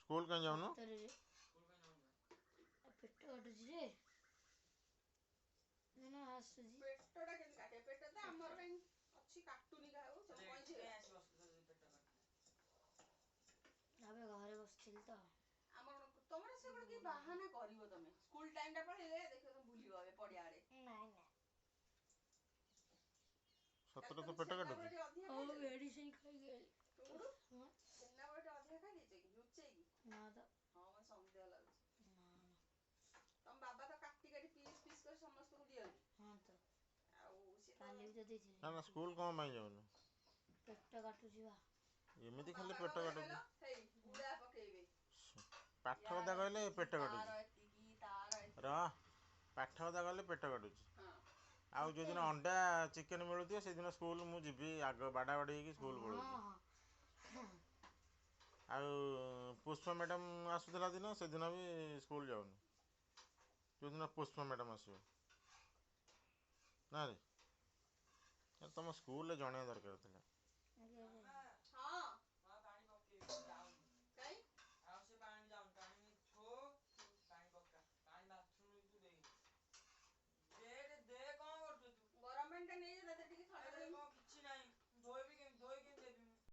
school कहीं जाऊनु पेट काटुची रे ना आसुजी पेटटा केन काटे पेट तो हमर कहीं अच्छी काटुनी खाऊ सब कोइ जे अबे घरे बसथिल तो हमर तमरा से गुड की बहाना करिवो तमे स्कूल टाइम टा पढेले देखो तुम भूली गवे पडिया रे नहीं सतरे तो पेट काटुची ओ मेडिसिन खाई गई तुमरो हां सेना बटे अधिक खाई देचे कि लुचे की ना तो हां मैं संदेह लागछ तम बाबा तो काटी काटी पीस पीस कर समस्त को दियो हां तो आउ से काली तो देथि ना ना स्कूल कौन माई जाऊनु पेट काटुची बा एमिति खाली पेट काटुची हे गुड़ा पकेबे पाठ कथा कहले पेट तार काटुची एतिकी तार एतिकी र पाठ कथा कहले पेट काटुची हां आउ जो दिन अंडा चिकन मिलुथियो से दिन स्कूल मु जिबी आग बाडा बाडी की स्कूल पळुची आउ पुष्पा मैडम आसुतला दिन से दिन भी स्कूल जाऊनु जो दिन पुष्पा मैडम आसो ना रे तुम स्कूल जणे दरकार थिला